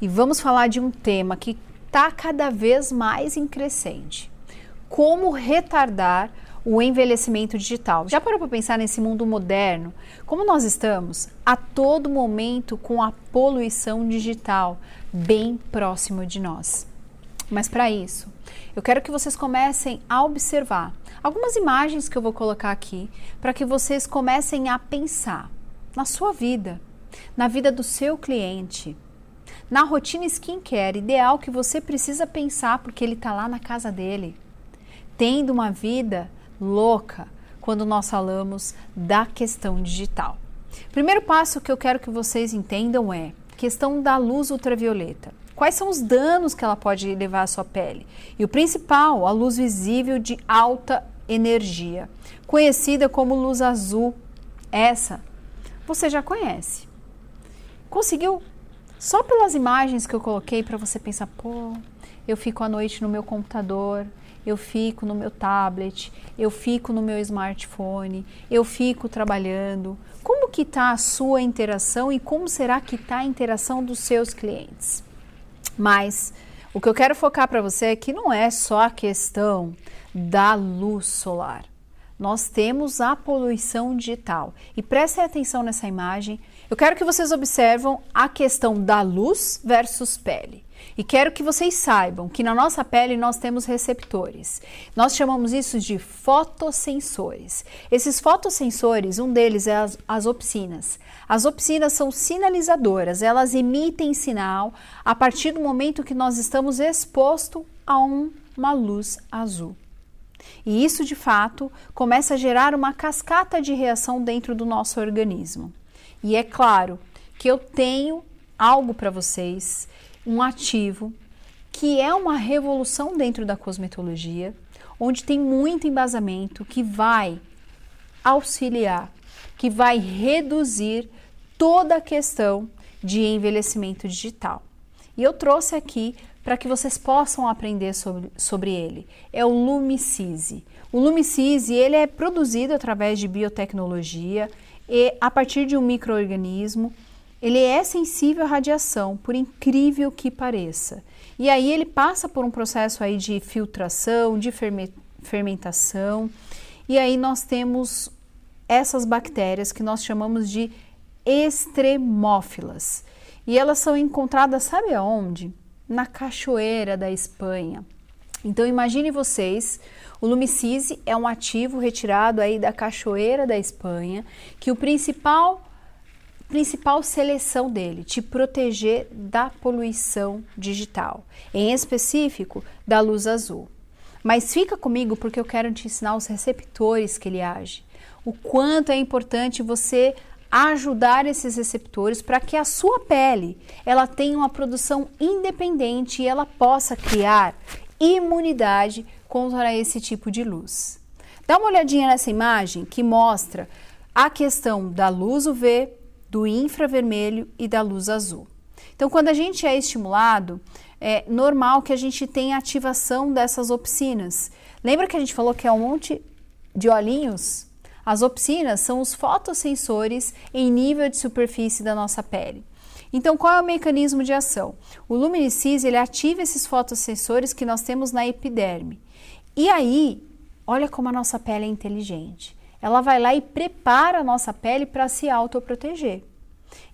e vamos falar de um tema que está cada vez mais em crescente. Como retardar o envelhecimento digital. Já parou para pensar nesse mundo moderno? Como nós estamos a todo momento com a poluição digital bem próximo de nós. Mas para isso, eu quero que vocês comecem a observar algumas imagens que eu vou colocar aqui para que vocês comecem a pensar na sua vida, na vida do seu cliente, na rotina skincare ideal que você precisa pensar porque ele está lá na casa dele, tendo uma vida louca quando nós falamos da questão digital. Primeiro passo que eu quero que vocês entendam é a questão da luz ultravioleta. Quais são os danos que ela pode levar à sua pele? E o principal, a luz visível de alta energia, conhecida como luz azul. Essa você já conhece. Conseguiu? Só pelas imagens que eu coloquei para você pensar, pô, eu fico à noite no meu computador, eu fico no meu tablet, eu fico no meu smartphone, eu fico trabalhando. Como que está a sua interação e como será que está a interação dos seus clientes? Mas o que eu quero focar para você é que não é só a questão da luz solar. Nós temos a poluição digital. E prestem atenção nessa imagem. Eu quero que vocês observam a questão da luz versus pele. E quero que vocês saibam que na nossa pele nós temos receptores. Nós chamamos isso de fotossensores. Esses fotossensores, um deles é as opsinas. As opsinas são sinalizadoras, elas emitem sinal a partir do momento que nós estamos expostos a uma luz azul. E isso, de fato, começa a gerar uma cascata de reação dentro do nosso organismo. E é claro que eu tenho algo para vocês, um ativo, que é uma revolução dentro da cosmetologia, onde tem muito embasamento que vai auxiliar, que vai reduzir toda a questão de envelhecimento digital. E eu trouxe aqui para que vocês possam aprender sobre ele. É o Lumicise. O Lumicise, ele é produzido através de biotecnologia e a partir de um micro-organismo. Ele é sensível à radiação, por incrível que pareça. E aí ele passa por um processo aí de filtração, de fermentação. E aí nós temos essas bactérias que nós chamamos de extremófilas. E elas são encontradas, sabe aonde? Na cachoeira da Espanha. Então imagine vocês, o Lumicise é um ativo retirado aí da cachoeira da Espanha, que o principal seleção dele, te proteger da poluição digital, em específico da luz azul. Mas fica comigo porque eu quero te ensinar os receptores que ele age, o quanto é importante você ajudar esses receptores para que a sua pele ela tenha uma produção independente e ela possa criar imunidade contra esse tipo de luz. Dá uma olhadinha nessa imagem que mostra a questão da luz UV, do infravermelho e da luz azul. Então, quando a gente é estimulado, é normal que a gente tenha ativação dessas opsinas. Lembra que a gente falou que é um monte de olhinhos? As opsinas são os fotossensores em nível de superfície da nossa pele. Então, qual é o mecanismo de ação? O Lumicise, ele ativa esses fotossensores que nós temos na epiderme. E aí, olha como a nossa pele é inteligente. Ela vai lá e prepara a nossa pele para se autoproteger.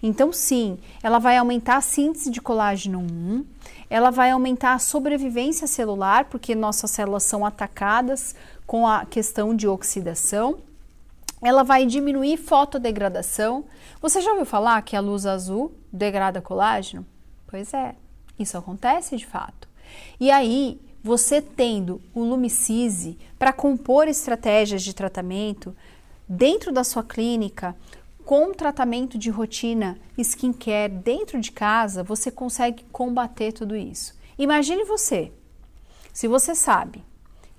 Então, sim, ela vai aumentar a síntese de colágeno 1, ela vai aumentar a sobrevivência celular, porque nossas células são atacadas com a questão de oxidação. Ela vai diminuir fotodegradação. Você já ouviu falar que a luz azul degrada colágeno? Pois é, isso acontece de fato. E aí, você tendo o Lumicise para compor estratégias de tratamento dentro da sua clínica, com tratamento de rotina skincare dentro de casa, você consegue combater tudo isso. Imagine você, se você sabe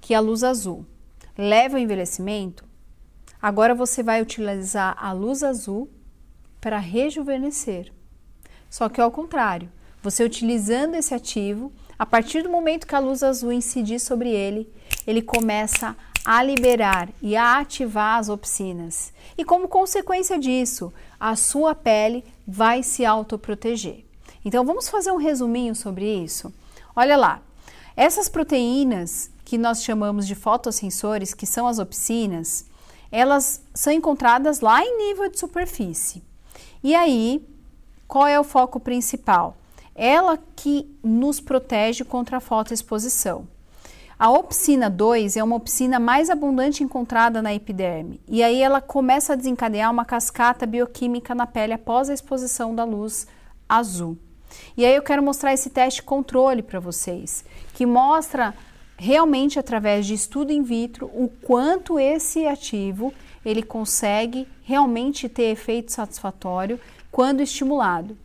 que a luz azul leva ao envelhecimento, agora você vai utilizar a luz azul para rejuvenescer. Só que ao contrário, você utilizando esse ativo, a partir do momento que a luz azul incidir sobre ele, ele começa a liberar e a ativar as opsinas. E como consequência disso, a sua pele vai se autoproteger. Então, vamos fazer um resuminho sobre isso? Olha lá, essas proteínas que nós chamamos de fotossensores, que são as opsinas, elas são encontradas lá em nível de superfície. E aí, qual é o foco principal? Ela que nos protege contra a fotoexposição. A opsina 2 é uma opsina mais abundante encontrada na epiderme, e aí ela começa a desencadear uma cascata bioquímica na pele após a exposição da luz azul. E aí eu quero mostrar esse teste controle para vocês, que mostra realmente através de estudo in vitro o quanto esse ativo ele consegue realmente ter efeito satisfatório quando estimulado.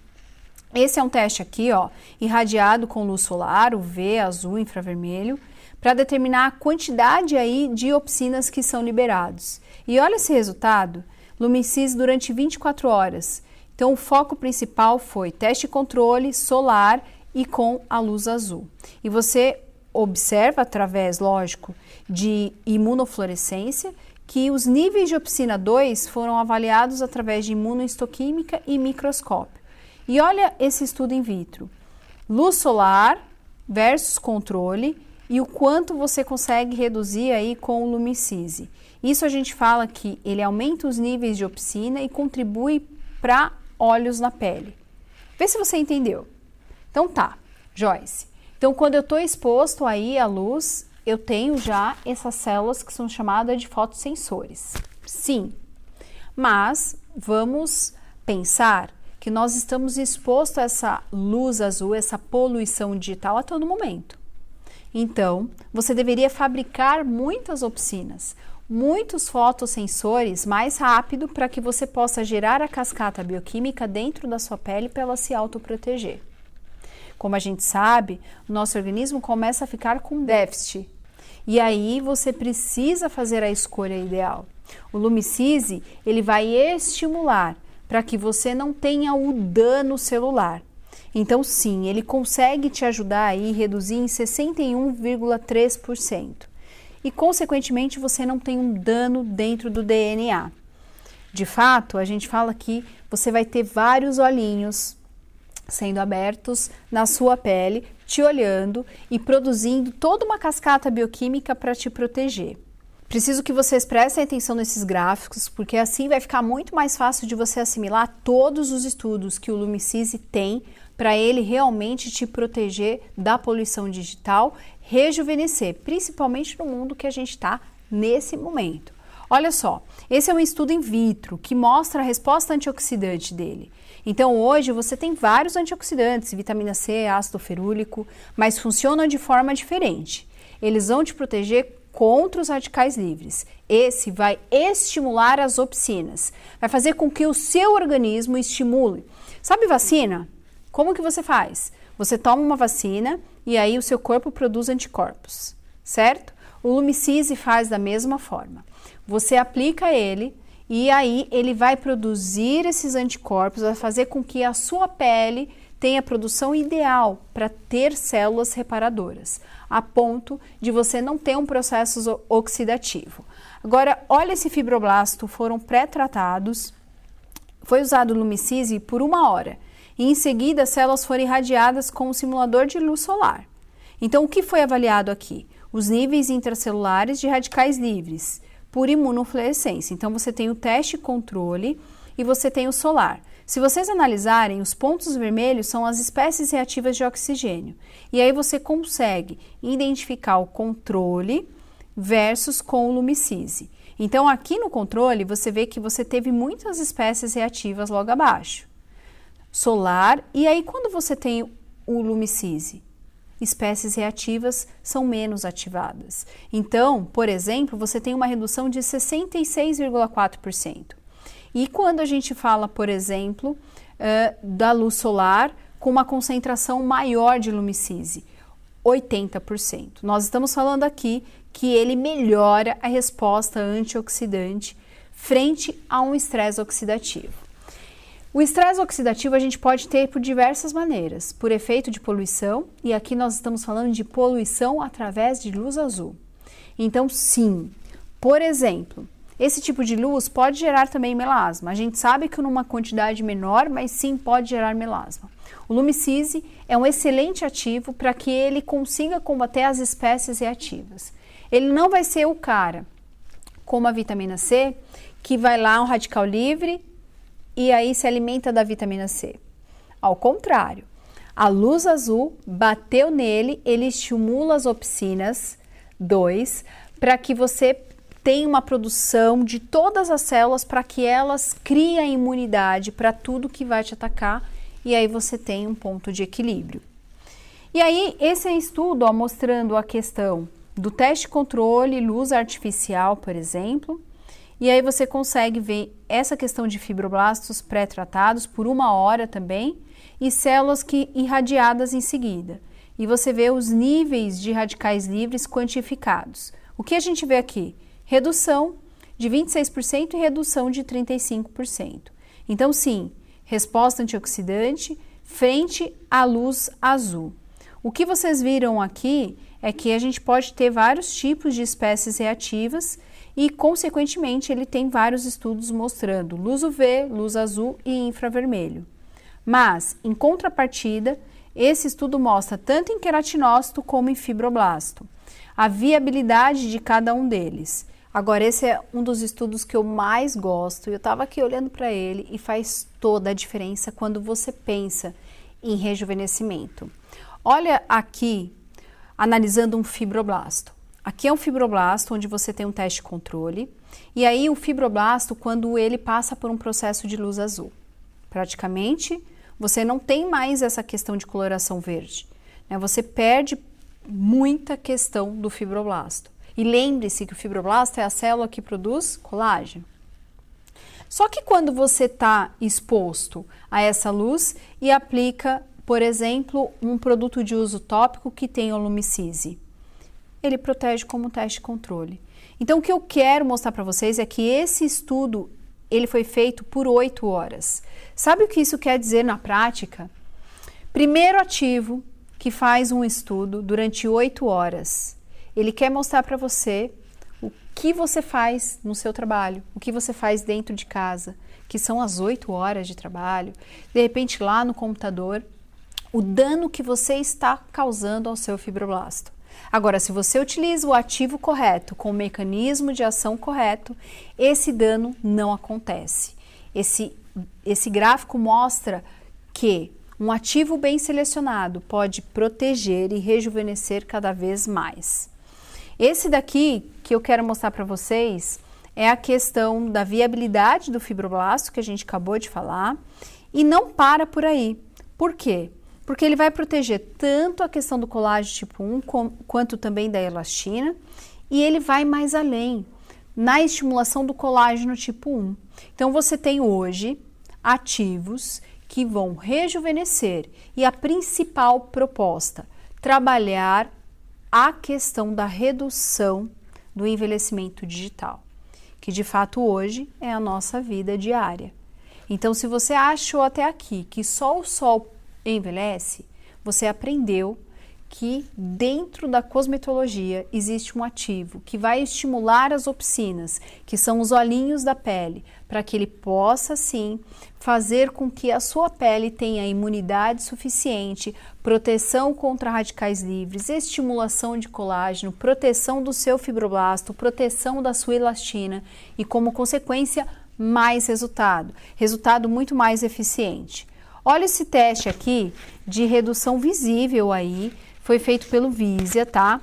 Esse é um teste aqui, ó, irradiado com luz solar, UV, azul, infravermelho, para determinar a quantidade aí de opsinas que são liberados. E olha esse resultado, Lumicise durante 24 horas. Então o foco principal foi teste controle solar e com a luz azul. E você observa através, lógico, de imunofluorescência que os níveis de opsina 2 foram avaliados através de imunohistoquímica e microscópio. E olha esse estudo in vitro, luz solar versus controle e o quanto você consegue reduzir aí com o Lumicise. Isso a gente fala que ele aumenta os níveis de opsina e contribui para olhos na pele. Vê se você entendeu. Então tá, Joyce. Então quando eu estou exposto aí à luz, eu tenho já essas células que são chamadas de fotossensores. Sim, mas vamos pensar que nós estamos expostos a essa luz azul, essa poluição digital a todo momento. Então, você deveria fabricar muitas opsinas, muitos fotossensores mais rápido para que você possa gerar a cascata bioquímica dentro da sua pele para ela se autoproteger. Como a gente sabe, o nosso organismo começa a ficar com déficit. E aí você precisa fazer a escolha ideal. O Lumicise, ele vai estimular para que você não tenha o dano celular. Então sim, ele consegue te ajudar aí a reduzir em 61,3%. E consequentemente você não tem um dano dentro do DNA. De fato, a gente fala que você vai ter vários olhinhos sendo abertos na sua pele, te olhando e produzindo toda uma cascata bioquímica para te proteger. Preciso que vocês prestem atenção nesses gráficos, porque assim vai ficar muito mais fácil de você assimilar todos os estudos que o Lumicise tem para ele realmente te proteger da poluição digital, rejuvenescer, principalmente no mundo que a gente está nesse momento. Olha só, esse é um estudo in vitro que mostra a resposta antioxidante dele. Então hoje você tem vários antioxidantes, vitamina C, ácido ferúlico, mas funcionam de forma diferente. Eles vão te proteger contra os radicais livres. Esse vai estimular as opsinas, vai fazer com que o seu organismo estimule. Sabe vacina? Como que você faz? Você toma uma vacina e aí o seu corpo produz anticorpos, certo? O Lumicise faz da mesma forma. Você aplica ele e aí ele vai produzir esses anticorpos, vai fazer com que a sua pele tenha a produção ideal para ter células reparadoras, a ponto de você não ter um processo oxidativo. Agora, olha esse fibroblasto, foram pré-tratados, foi usado o Lumicise por 1 hora, e em seguida as células foram irradiadas com um simulador de luz solar. Então, o que foi avaliado aqui? Os níveis intracelulares de radicais livres, por imunofluorescência. Então, você tem o teste controle e você tem o solar. Se vocês analisarem, os pontos vermelhos são as espécies reativas de oxigênio. E aí você consegue identificar o controle versus com o Lumicise. Então, aqui no controle, você vê que você teve muitas espécies reativas logo abaixo. Solar, e aí quando você tem o Lumicise? Espécies reativas são menos ativadas. Então, por exemplo, você tem uma redução de 66,4%. E quando a gente fala, por exemplo, da luz solar com uma concentração maior de Lumicise, 80%. Nós estamos falando aqui que ele melhora a resposta antioxidante frente a um estresse oxidativo. O estresse oxidativo a gente pode ter por diversas maneiras, por efeito de poluição, e aqui nós estamos falando de poluição através de luz azul. Então, sim, por exemplo, Esse tipo de luz pode gerar também melasma. A gente sabe que numa quantidade menor, mas sim pode gerar melasma. O Lumicise é um excelente ativo para que ele consiga combater as espécies reativas. Ele não vai ser o cara, como a vitamina C, que vai lá um radical livre e aí se alimenta da vitamina C. Ao contrário, a luz azul bateu nele, ele estimula as opsinas 2 para que você tenha uma produção de todas as células para que elas criem a imunidade para tudo que vai te atacar e aí você tem um ponto de equilíbrio. E aí esse é estudo mostrando a questão do teste controle, luz artificial, por exemplo, e aí você consegue ver essa questão de fibroblastos pré-tratados por 1 hora também e células que irradiadas em seguida. E você vê os níveis de radicais livres quantificados. O que a gente vê aqui? Redução de 26% e redução de 35%. Então, sim, resposta antioxidante frente à luz azul. O que vocês viram aqui é que a gente pode ter vários tipos de espécies reativas e, consequentemente, ele tem vários estudos mostrando luz UV, luz azul e infravermelho. Mas, em contrapartida, esse estudo mostra tanto em queratinócito como em fibroblasto a viabilidade de cada um deles. Agora, esse é um dos estudos que eu mais gosto e eu estava aqui olhando para ele e faz toda a diferença quando você pensa em rejuvenescimento. Olha aqui, analisando um fibroblasto. Aqui é um fibroblasto onde você tem um teste controle e aí o fibroblasto quando ele passa por um processo de luz azul. Praticamente, você não tem mais essa questão de coloração verde, né? Você perde muita questão do fibroblasto. E lembre-se que o fibroblasto é a célula que produz colágeno. Só que quando você está exposto a essa luz e aplica, por exemplo, um produto de uso tópico que tem o Lumicise, ele protege como teste controle. Então, o que eu quero mostrar para vocês é que esse estudo ele foi feito por 8 horas. Sabe o que isso quer dizer na prática? Primeiro ativo que faz um estudo durante 8 horas. Ele quer mostrar para você o que você faz no seu trabalho, o que você faz dentro de casa, que são as 8 horas de trabalho, de repente lá no computador, o dano que você está causando ao seu fibroblasto. Agora, se você utiliza o ativo correto, com o mecanismo de ação correto, esse dano não acontece. Esse gráfico mostra que um ativo bem selecionado pode proteger e rejuvenescer cada vez mais. Esse daqui que eu quero mostrar para vocês é a questão da viabilidade do fibroblasto que a gente acabou de falar e não para por aí. Por quê? Porque ele vai proteger tanto a questão do colágeno tipo 1 quanto também da elastina e ele vai mais além na estimulação do colágeno tipo 1. Então você tem hoje ativos que vão rejuvenescer e a principal proposta, trabalhar a questão da redução do envelhecimento digital, que de fato hoje é a nossa vida diária. Então, se você achou até aqui que só o sol envelhece, você aprendeu que dentro da cosmetologia existe um ativo que vai estimular as opsinas, que são os olhinhos da pele, para que ele possa sim fazer com que a sua pele tenha imunidade suficiente, proteção contra radicais livres, estimulação de colágeno, proteção do seu fibroblasto, proteção da sua elastina e como consequência mais resultado muito mais eficiente. Olha esse teste aqui de redução visível aí, foi feito pelo Visia, tá?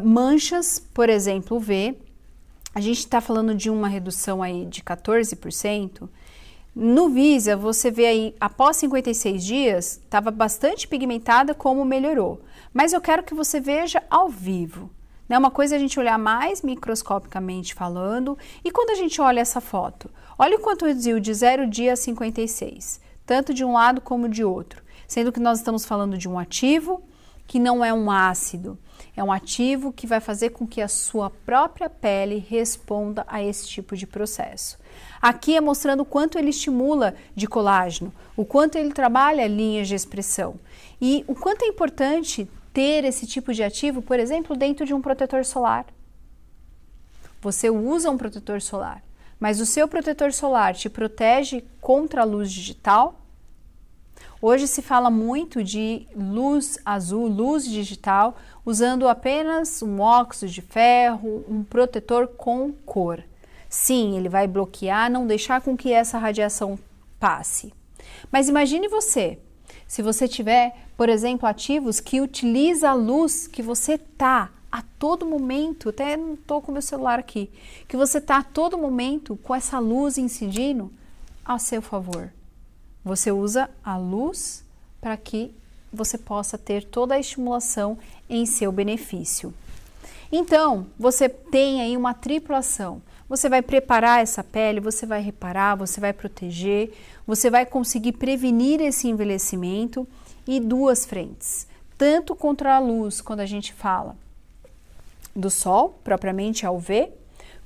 Manchas, por exemplo, UV, a gente está falando de uma redução aí de 14%. No Visia, você vê aí, após 56 dias, estava bastante pigmentada, como melhorou. Mas eu quero que você veja ao vivo. Né? Uma coisa é a gente olhar mais microscopicamente falando, e quando a gente olha essa foto, olha o quanto reduziu de 0 dia a 56, tanto de um lado como de outro. Sendo que nós estamos falando de um ativo que não é um ácido, é um ativo que vai fazer com que a sua própria pele responda a esse tipo de processo. Aqui é mostrando o quanto ele estimula de colágeno, o quanto ele trabalha linhas de expressão e o quanto é importante ter esse tipo de ativo, por exemplo, dentro de um protetor solar. você usa um protetor solar, mas o seu protetor solar te protege contra a luz digital? Hoje se fala muito de luz azul, luz digital, usando apenas um óxido de ferro, um protetor com cor. Sim, ele vai bloquear, não deixar com que essa radiação passe. Mas imagine você, se você tiver, por exemplo, ativos que utiliza a luz que você está a todo momento, até não estou com meu celular aqui, que você está a todo momento com essa luz incidindo a seu favor. Você usa a luz para que você possa ter toda a estimulação em seu benefício. Então, você tem aí uma tripla ação. Você vai preparar essa pele, você vai reparar, você vai proteger, você vai conseguir prevenir esse envelhecimento e duas frentes. Tanto contra a luz, quando a gente fala do sol, propriamente a UV,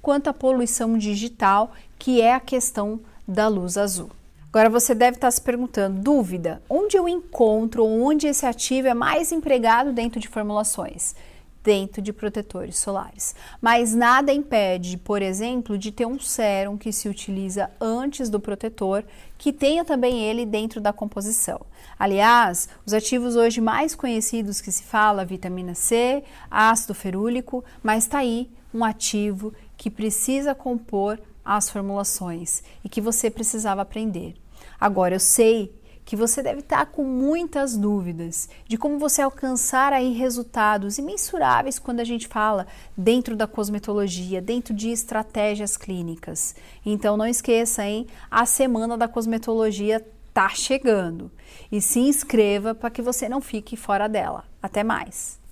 quanto a poluição digital, que é a questão da luz azul. Agora você deve estar se perguntando, dúvida, onde eu encontro, onde esse ativo é mais empregado dentro de formulações? Dentro de protetores solares. Mas nada impede, por exemplo, de ter um sérum que se utiliza antes do protetor, que tenha também ele dentro da composição. Aliás, os ativos hoje mais conhecidos que se fala, vitamina C, ácido ferúlico, mas está aí um ativo que precisa compor as formulações e que você precisava aprender. Agora, eu sei que você deve estar com muitas dúvidas de como você alcançar aí resultados imensuráveis quando a gente fala dentro da cosmetologia, dentro de estratégias clínicas. Então não esqueça, hein? A Semana da Cosmetologia tá chegando. E se inscreva para que você não fique fora dela. Até mais!